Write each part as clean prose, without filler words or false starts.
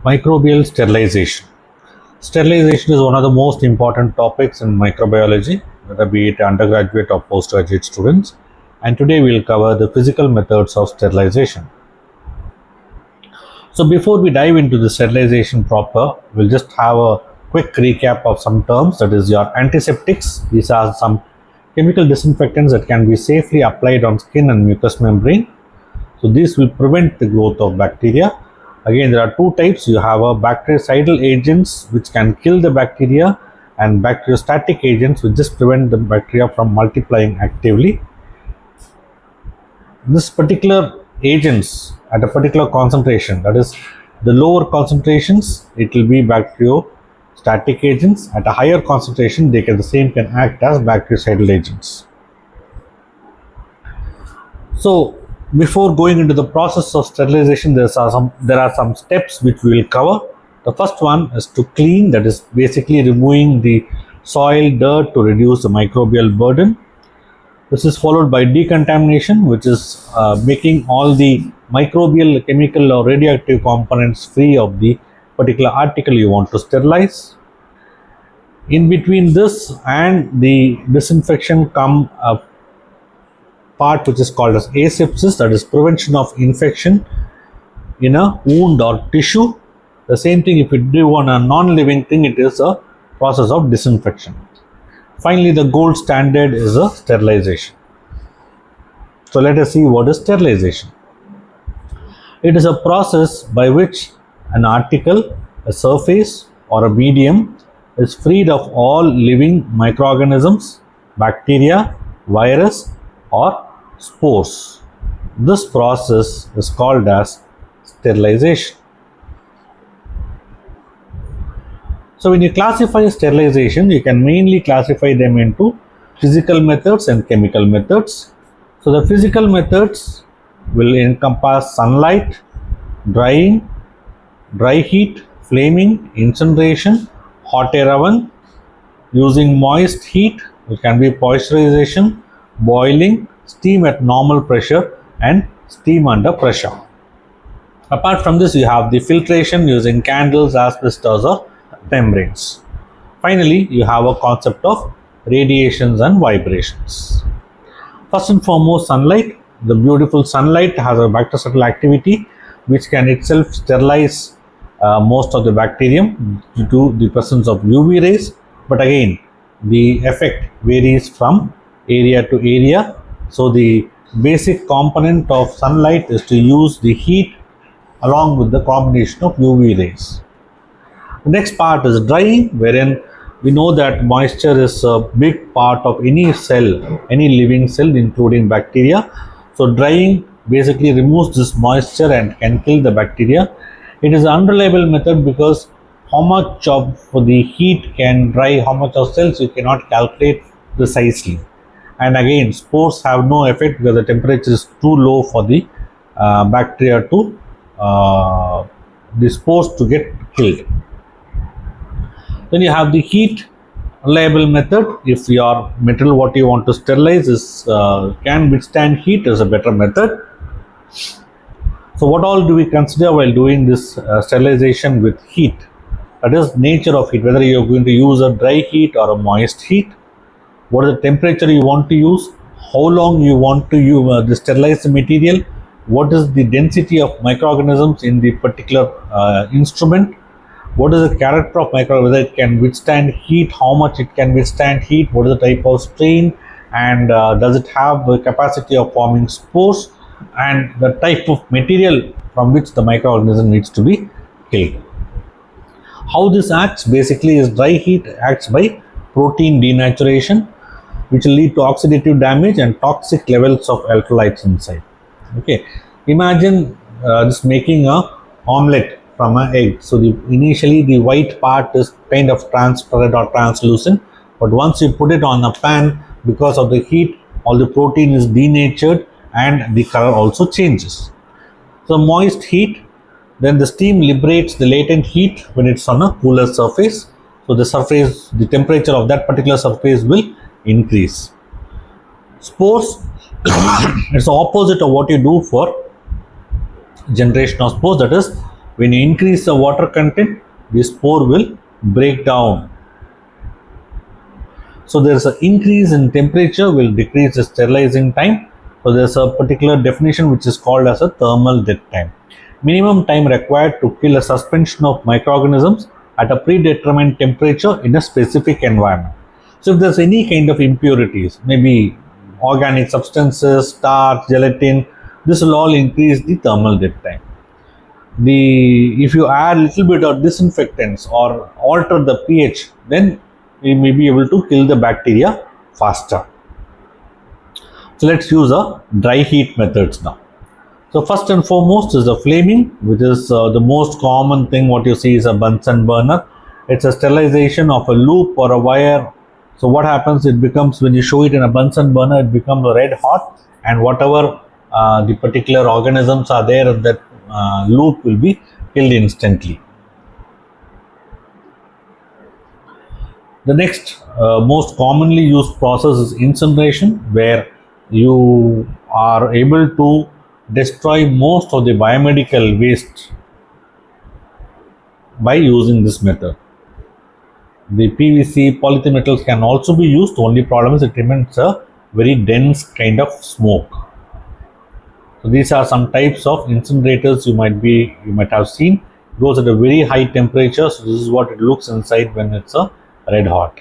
Microbial sterilization. Sterilization is one of the most important topics in microbiology, whether be it undergraduate or postgraduate students. And today we'll cover the physical methods of sterilization. So before we dive into the sterilization proper, we'll just have a quick recap of some terms. That is your antiseptics. These are some chemical disinfectants that can be safely applied on skin and mucous membrane. So these will prevent the growth of bacteria. Again, there are two types. You have a bactericidal agents which can kill the bacteria, and bacteriostatic agents which just prevent the bacteria from multiplying actively. This particular agents at a particular concentration, that is the lower concentrations, it will be bacteriostatic agents. At a higher concentration, they can act as bactericidal agents. So before going into the process of sterilization, there are some steps which we will cover. The first one is to clean, that is basically removing the soil, dirt to reduce the microbial burden. This is followed by decontamination, which is making all the microbial, chemical or radioactive components free of the particular article you want to sterilize. In between this and the disinfection come a part which is called as asepsis, that is prevention of infection in a wound or tissue. The same thing if you do on a non-living thing, it is a process of disinfection. Finally, the gold standard is a sterilization. So let us see what is sterilization. It is a process by which an article, a surface or a medium is freed of all living microorganisms, bacteria, virus or spores. This process is called as sterilization. So when you classify sterilization, you can mainly classify them into physical methods and chemical methods. So the physical methods will encompass sunlight, drying, dry heat, flaming, incineration, hot air oven, using moist heat, which can be pasteurization, boiling, steam at normal pressure and steam under pressure. Apart from this, you have the filtration using candles, asbestos or membranes. Finally, you have a concept of radiations and vibrations. First and foremost, sunlight. The beautiful sunlight has a bactericidal activity which can itself sterilize most of the bacterium due to the presence of UV rays. But again, the effect varies from area to area. So the basic component of sunlight is to use the heat along with the combination of UV rays. The next part is drying, wherein we know that moisture is a big part of any cell, any living cell, including bacteria. So drying basically removes this moisture and can kill the bacteria. It is an unreliable method because how much of the heat can dry how much of cells you cannot calculate precisely. And again, spores have no effect because the temperature is too low for the bacteria to the spores to get killed. Then you have the heat reliable method. If your material what you want to sterilize is can withstand heat, is a better method. So what all do we consider while doing this sterilization with heat? That is nature of heat, whether you are going to use a dry heat or a moist heat. What is the temperature you want to use? How long you want to use sterilize the material? What is the density of microorganisms in the particular instrument? What is the character of microorganism? Whether it can withstand heat, how much it can withstand heat, what is the type of strain, and does it have the capacity of forming spores, and the type of material from which the microorganism needs to be killed. How this acts basically is dry heat acts by protein denaturation, which will lead to oxidative damage and toxic levels of electrolytes inside. Okay, imagine just making a omelette from an egg. So initially the white part is kind of transparent or translucent, but once you put it on a pan, because of the heat, all the protein is denatured and the color also changes. So moist heat, then the steam liberates the latent heat when it's on a cooler surface. So the temperature of that particular surface will increase. Spores, it's the opposite of what you do for generation of spores, that is When you increase the water content, the spore will break down. So there is an increase in temperature will decrease the sterilizing time. So there is a particular definition which is called as a thermal death time. Minimum time required to kill a suspension of microorganisms at a predetermined temperature in a specific environment. So if there's any kind of impurities, maybe organic substances, starch, gelatin, this will all increase the thermal death time. If you add little bit of disinfectants or alter the pH, then we may be able to kill the bacteria faster. So let's use a dry heat methods now. So first and foremost is the flaming, which is the most common thing. What you see is a Bunsen burner. It's a sterilization of a loop or a wire. So what happens, it becomes, when you show it in a Bunsen burner, it becomes red hot, and whatever the particular organisms are there in that loop will be killed instantly. The next most commonly used process is incineration, where you are able to destroy most of the biomedical waste by using this method. The PVC, polythene metals can also be used. The only problem is it emits a very dense kind of smoke. So these are some types of incinerators you might have seen. It goes at a very high temperature. So this is what it looks inside when it's a red hot.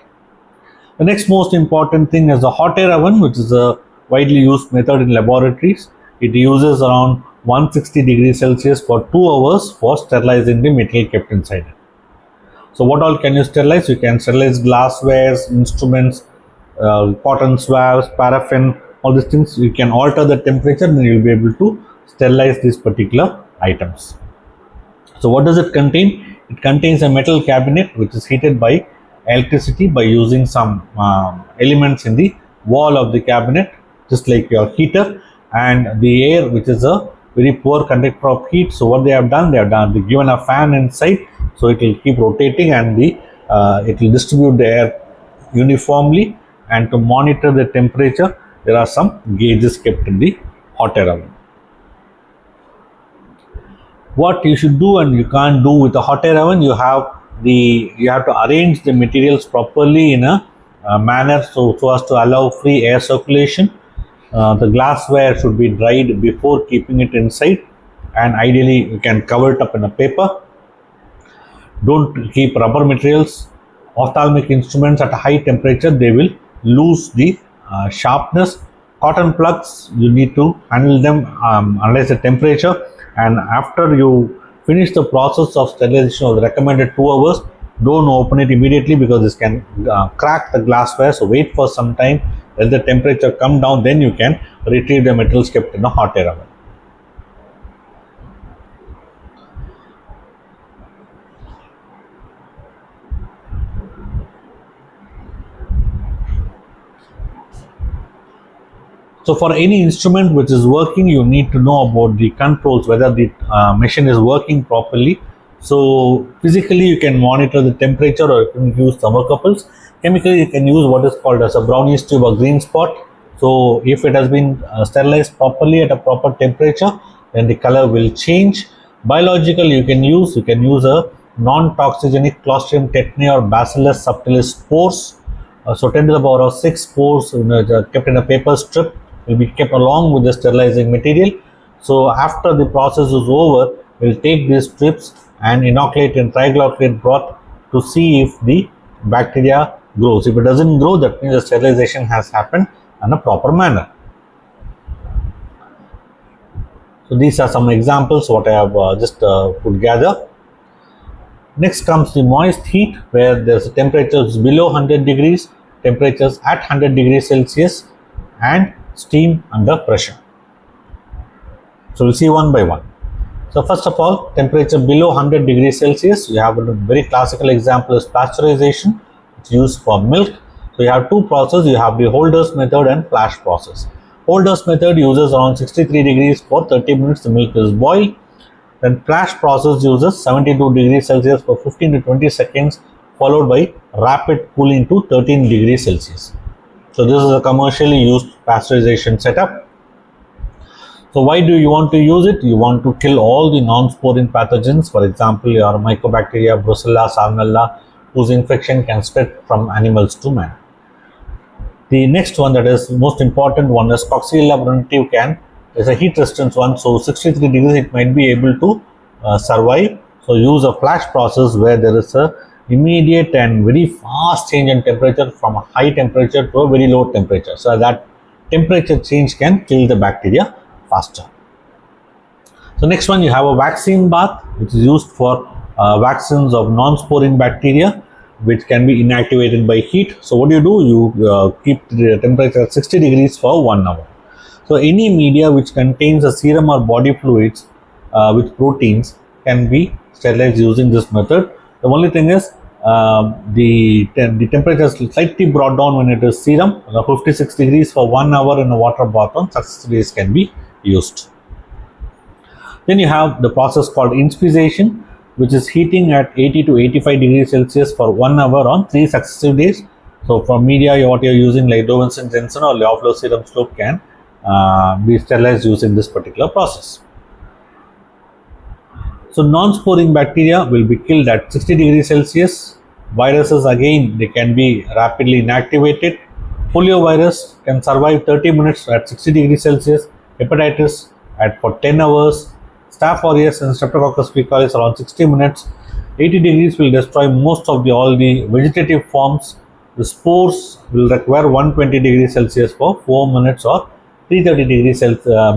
The next most important thing is the hot air oven, which is a widely used method in laboratories. It uses around 160 degrees Celsius for 2 hours for sterilizing the material kept inside it. So what all can you sterilize? You can sterilize glasswares, instruments, cotton swabs, paraffin, all these things. You can alter the temperature, then you will be able to sterilize these particular items. So what does it contain? It contains a metal cabinet which is heated by electricity by using some elements in the wall of the cabinet, just like your heater, and the air, which is a very poor conductor of heat. So what they've given a fan inside, so it will keep rotating, and it will distribute the air uniformly. And to monitor the temperature, there are some gauges kept in the hot air oven. What you should do and you can't do with a hot air oven, you have to arrange the materials properly in a manner so as to allow free air circulation. The glassware should be dried before keeping it inside, and ideally you can cover it up in a paper. Don't keep rubber materials. Ophthalmic instruments at a high temperature, they will lose the sharpness. Cotton plugs, you need to handle them, analyze the temperature, and after you finish the process of sterilization of the recommended 2 hours, don't open it immediately because this can crack the glassware. So wait for some time, let the temperature come down, then you can retrieve the metals kept in a hot air oven. So for any instrument which is working, you need to know about the controls, whether the machine is working properly. So physically you can monitor the temperature, or you can use thermocouples. Chemically you can use what is called as a brownish tube or green spot. So if it has been sterilized properly at a proper temperature, then the color will change. Biological you can use a non-toxigenic Clostridium tetani or Bacillus subtilis spores. So 10 to the power of 6 spores kept in a paper strip will be kept along with the sterilizing material. So after the process is over, we'll take these strips and inoculate in triglyceride broth to see if the bacteria grows. If it doesn't grow, that means the sterilization has happened in a proper manner. So these are some examples what I have just put together. Next comes the moist heat, where there's temperatures below 100 degrees, temperatures at 100 degrees Celsius, and steam under pressure. So we'll see one by one. So first of all, temperature below 100 degrees Celsius, you have a very classical example is pasteurization. It's used for milk. So you have two processes, you have the Holder's method and flash process. Holder's method uses around 63 degrees for 30 minutes, the milk is boiled. Then flash process uses 72 degrees Celsius for 15 to 20 seconds, followed by rapid cooling to 13 degrees Celsius. So this is a commercially used pasteurization setup. So why do you want to use it? You want to kill all the non-sporin pathogens, for example, your mycobacteria, brucella, salmonella, whose infection can spread from animals to man. The next one, that is most important one, is Coxiella primitive can. It's a heat resistant one, so 63 degrees it might be able to survive. So use a flash process where there is a immediate and very fast change in temperature from a high temperature to a very low temperature. So that temperature change can kill the bacteria faster. So next one, you have a vaccine bath, which is used for vaccines of non-sporin bacteria, which can be inactivated by heat. So what do? You keep the temperature at 60 degrees for 1 hour. So any media which contains a serum or body fluids with proteins can be sterilized using this method. The only thing is the temperature is slightly brought down when it is serum. 56 degrees for 1 hour in a water bath on successive days can be used. Then you have the process called infusion, which is heating at 80 to 85 degrees Celsius for 1 hour on 3 successive days. So for media, what you're using like Dovenson Jensen or Leoflow serum soap can be sterilized using this particular process. So non-sporing bacteria will be killed at 60 degrees Celsius. Viruses, again, they can be rapidly inactivated. Poliovirus can survive 30 minutes at 60 degrees Celsius. Hepatitis for 10 hours. Staph aureus and Streptococcus faecalis around 60 minutes. 80 degrees will destroy most of all the vegetative forms. The spores will require 120 degrees Celsius for 4 minutes or 330 degrees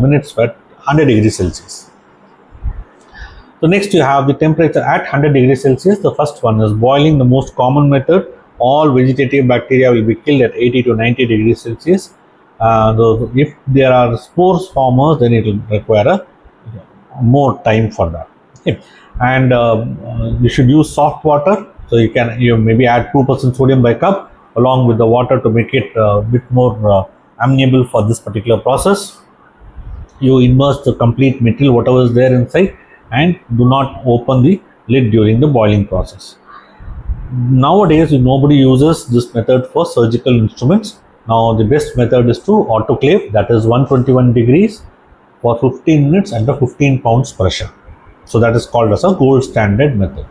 minutes at 100 degrees Celsius. So next you have the temperature at 100 degrees Celsius. The first one is boiling, the most common method. All vegetative bacteria will be killed at 80 to 90 degrees Celsius. If there are spores formers, then it will require more time for that. Okay. And you should use soft water. So you maybe add 2% sodium by cup along with the water to make it a bit more amenable for this particular process. You immerse the complete material, whatever is there inside, and do not open the lid during the boiling process. Nowadays, nobody uses this method for surgical instruments. Now, the best method is to autoclave, that is 121 degrees for 15 minutes under 15 pounds pressure. So that is called as a gold standard method.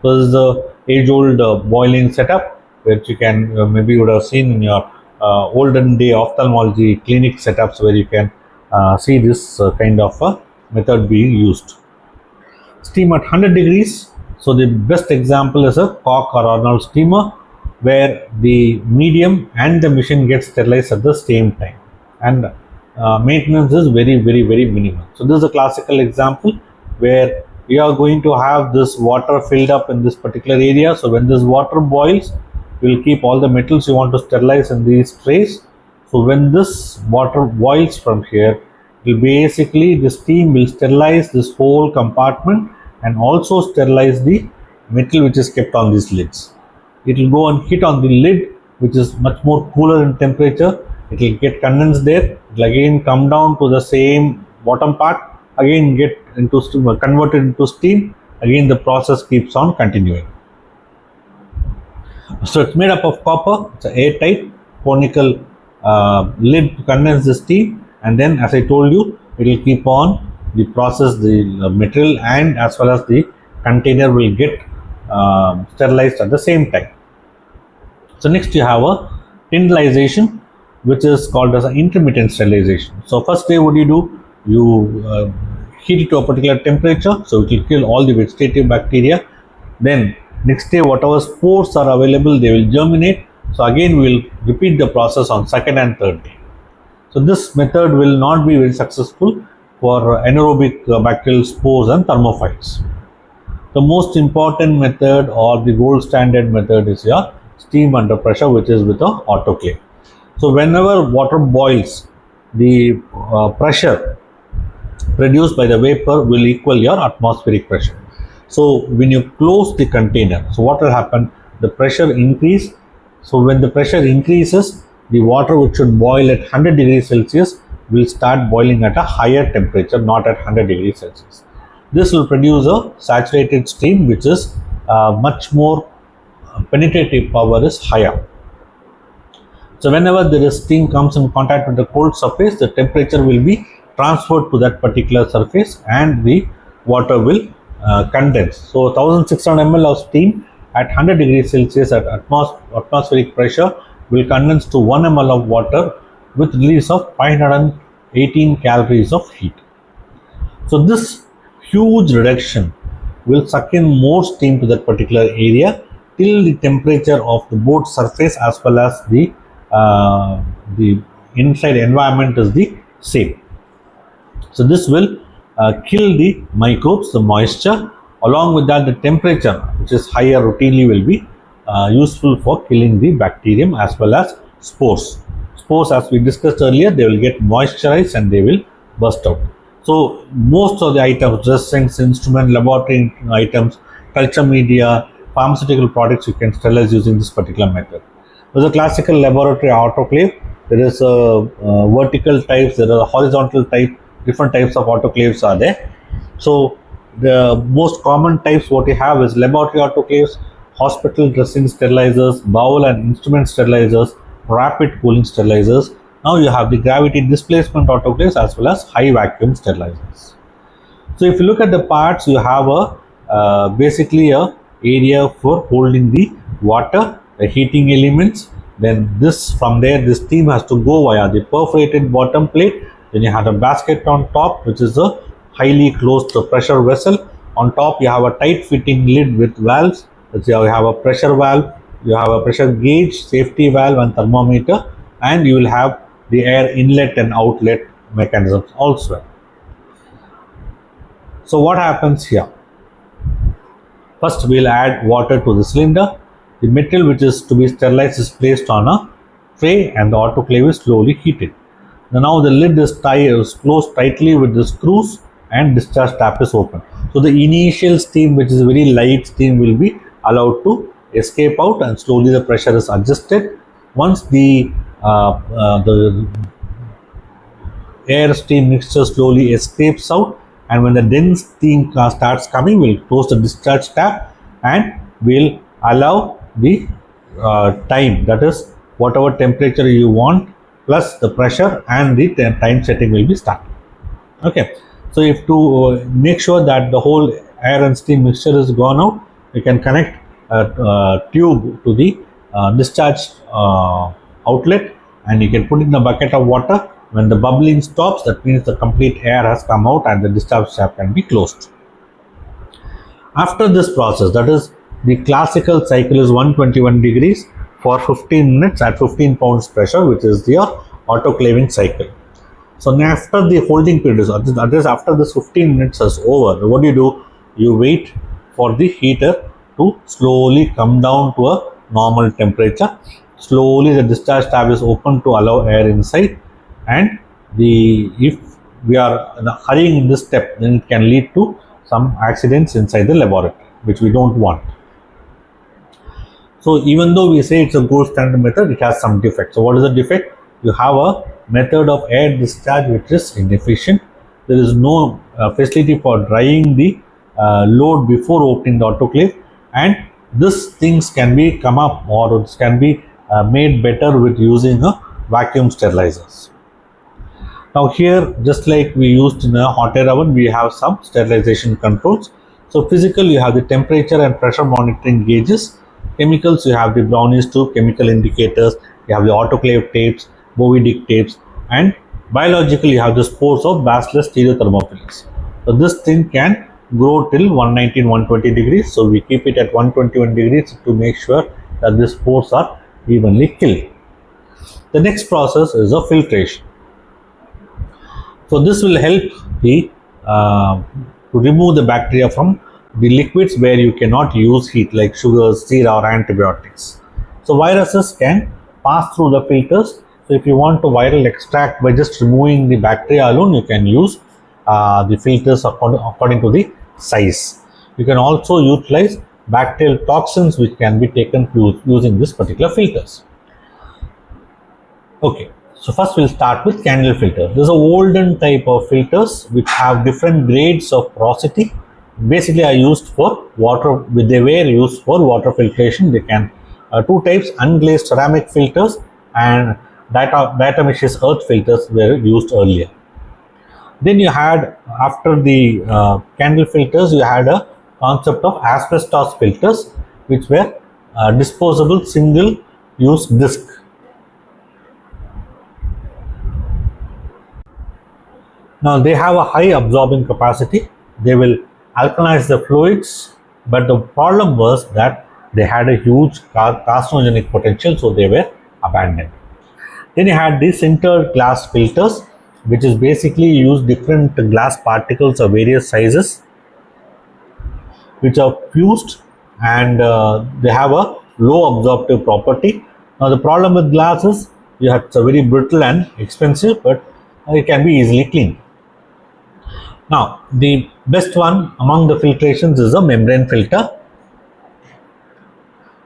So this is the age-old boiling setup, which you can maybe you would have seen in your olden day ophthalmology clinic setups, where you can see this kind of method being used. Steam at 100 degrees. So the best example is a Koch or Arnold steamer, where the medium and the machine gets sterilized at the same time, and maintenance is very minimal. So this is a classical example where we are going to have this water filled up in this particular area. So when this water boils, we will keep all the metals you want to sterilize in these trays. So when this water boils from here, basically the steam will sterilize this whole compartment and also sterilize the metal which is kept on these lids. It will go and hit on the lid, which is much more cooler in temperature. It will get condensed there. It will again come down to the same bottom part, again get into steam, converted into steam. Again the process keeps on continuing. So it's made up of copper. It's an airtight conical lid to condense the steam, and then, as I told you, it will keep on the process, the material and as well as the container will get sterilized at the same time. So next you have a tindelization, which is called as an intermittent sterilization. So first day, what do? You heat it to a particular temperature, so it will kill all the vegetative bacteria. Then next day, whatever spores are available, they will germinate. So again, we will repeat the process on second and third day. So this method will not be very successful for anaerobic bacterial spores and thermophiles. The most important method or the gold standard method is your steam under pressure, which is with an autoclave. So whenever water boils, the pressure produced by the vapor will equal your atmospheric pressure. So when you close the container, so what will happen? The pressure increase. So when the pressure increases, the water which should boil at 100 degrees Celsius will start boiling at a higher temperature, not at 100 degrees Celsius. This will produce a saturated steam, which is much more penetrative power is higher. So whenever the steam comes in contact with the cold surface, the temperature will be transferred to that particular surface and the water will condense. So 1600 ml of steam at 100 degrees Celsius at atmospheric pressure will condense to 1 ml of water with release of 518 calories of heat. So this huge reduction will suck in more steam to that particular area till the temperature of the both surface as well as the inside environment is the same. So this will kill the microbes, the moisture. Along with that, the temperature, which is higher routinely, will be useful for killing the bacterium as well as spores. Spores, as we discussed earlier, they will get moisturized and they will burst out. So most of the items, dressings, instrument, laboratory items, culture media, pharmaceutical products, you can sterilize using this particular method. There's a classical laboratory autoclave. There is a vertical types, there are horizontal type, different types of autoclaves are there. So the most common types what you have is laboratory autoclaves, hospital dressing sterilizers, bowel and instrument sterilizers, rapid cooling sterilizers. Now you have the gravity displacement autoclaves as well as high vacuum sterilizers. So if you look at the parts, you have a basically a area for holding the water, the heating elements. Then this from there, this steam has to go via the perforated bottom plate. Then you have a basket on top, which is a highly closed pressure vessel. On top, you have a tight fitting lid with valves. You have a pressure valve, you have a pressure gauge, safety valve and thermometer, and you will have the air inlet and outlet mechanisms also. So what happens here? First, we will add water to the cylinder. The metal which is to be sterilized is placed on a tray and the autoclave is slowly heated. Now the lid is closed tightly with the screws and discharge tap is open. So the initial steam, which is very light steam, will be allowed to escape out and slowly the pressure is adjusted. Once the air steam mixture slowly escapes out, and when the dense steam starts coming, we'll close the discharge tap and we'll allow the time, that is whatever temperature you want plus the pressure and the time setting will be started. Okay, so if to make sure that the whole air and steam mixture is gone out, you can connect a tube to the discharge outlet and you can put in a bucket of water. When the bubbling stops, that means the complete air has come out and the discharge tap can be closed. After this process, that is the classical cycle is 121 degrees for 15 minutes at 15 pounds pressure, which is your autoclaving cycle. So now after the holding period, that is after this 15 minutes is over, what do? You wait for the heater to slowly come down to a normal temperature. Slowly the discharge tab is open to allow air inside, and if we are hurrying in this step, then it can lead to some accidents inside the laboratory, which we don't want. So even though we say it's a gold standard method, it has some defects. So what is the defect? You have a method of air discharge which is inefficient. There is no facility for drying the load before opening the autoclave, and these things can be come up or it can be made better with using a vacuum sterilizers. Now here, just like we used in a hot air oven, we have some sterilization controls. So physical, you have the temperature and pressure monitoring gauges. Chemicals, you have the Brownies tube, chemical indicators, you have the autoclave tapes, bovidic tapes, and biological, you have the spores of Bacillus stereothermophilus. So this thing can grow till 119-120 degrees. So we keep it at 121 degrees to make sure that the spores are evenly killed. The next process is a filtration. So this will help the to remove the bacteria from the liquids where you cannot use heat, like sugars, sera or antibiotics. So viruses can pass through the filters. So if you want to viral extract by just removing the bacteria alone, you can use the filters according to the size. You can also utilize bacterial toxins which can be taken using this particular filters. Okay. So first we'll start with candle filter. There's a olden type of filters which have different grades of porosity. Basically are used for water, they were used for water filtration. They can two types, unglazed ceramic filters and diatomaceous earth filters were used earlier. Then you had, after the candle filters, you had a concept of asbestos filters, which were disposable single use disc. Now they have a high absorbing capacity. They will alkalize the fluids, but the problem was that they had a huge carcinogenic potential, so they were abandoned. Then you had these sintered glass filters, which is basically use different glass particles of various sizes, which are fused, and they have a low absorptive property. Now the problem with glass is it's a very brittle and expensive, but it can be easily cleaned. Now the best one among the filtrations is a membrane filter,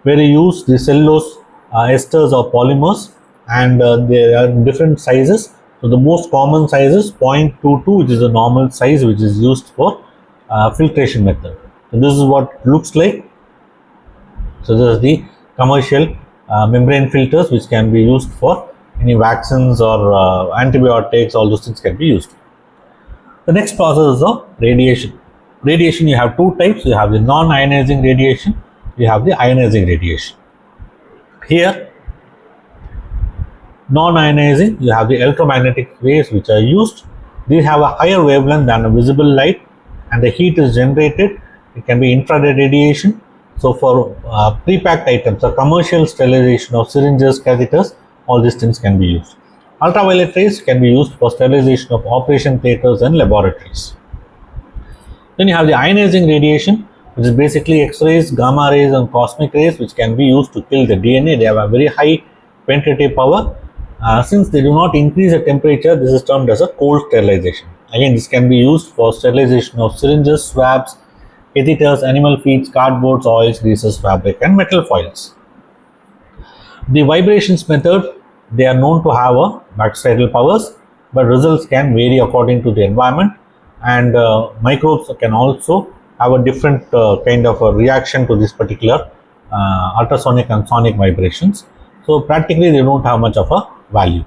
where you use the cellulose esters or polymers, and they are different sizes. So the most common size is 0.22, which is a normal size which is used for filtration method. So this is what it looks like. So this is the commercial membrane filters, which can be used for any vaccines or antibiotics. All those things can be used. The next process is of radiation. Radiation, you have two types. You have the non-ionizing radiation, you have the ionizing radiation. Here, non-ionizing, you have the electromagnetic waves which are used. These have a higher wavelength than a visible light, and the heat is generated. It can be infrared radiation. So for pre-packed items, a commercial sterilization of syringes, catheters, all these things can be used. Ultraviolet rays can be used for sterilization of operation theaters and laboratories. Then you have the ionizing radiation, which is basically X-rays, gamma rays, and cosmic rays, which can be used to kill the DNA. They have a very high penetrative power. Since they do not increase the temperature, this is termed as a cold sterilization. Again, this can be used for sterilization of syringes, swabs, catheters, animal feeds, cardboards, oils, greases, fabric, and metal foils. The vibrations method, they are known to have a bactericidal powers, but results can vary according to the environment, and microbes can also have a different kind of a reaction to this particular ultrasonic and sonic vibrations. So practically they don't have much of a value.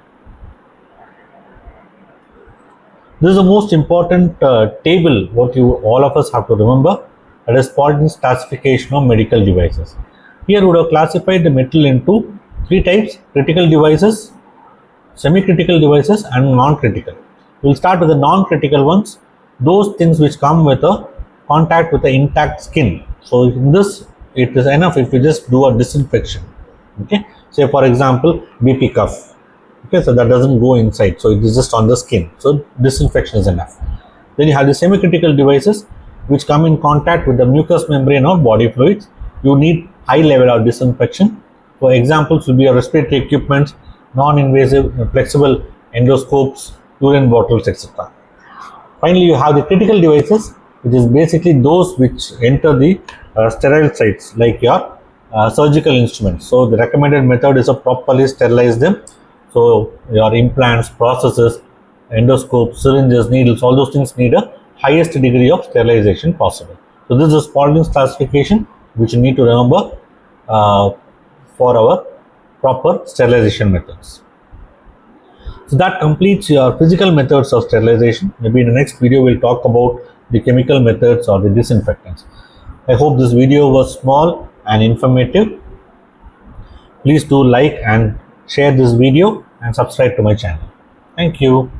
This is the most important table what you all of us have to remember, that is Paulding's classification of medical devices. Here we would have classified the metal into three types: critical devices, semi-critical devices, and non-critical. We will start with the non-critical ones, those things which come with a contact with the intact skin. So in this, it is enough if you just do a disinfection. Okay, say for example BP cuff. Okay, so that doesn't go inside, so it is just on the skin, so disinfection is enough. Then you have the semi-critical devices which come in contact with the mucous membrane of body fluids. You need high level of disinfection. For examples will be respiratory equipments, non-invasive flexible endoscopes, urine bottles, etc. Finally, you have the critical devices, which is basically those which enter the sterile sites, like your surgical instruments. So the recommended method is to properly sterilize them. So your implants, processes, endoscopes, syringes, needles, all those things need a highest degree of sterilization possible. So this is Paulding's classification, which you need to remember for our proper sterilization methods. So that completes your physical methods of sterilization. Maybe in the next video we'll talk about the chemical methods or the disinfectants. I hope this video was small and informative. Please do like and share this video and subscribe to my channel. Thank you.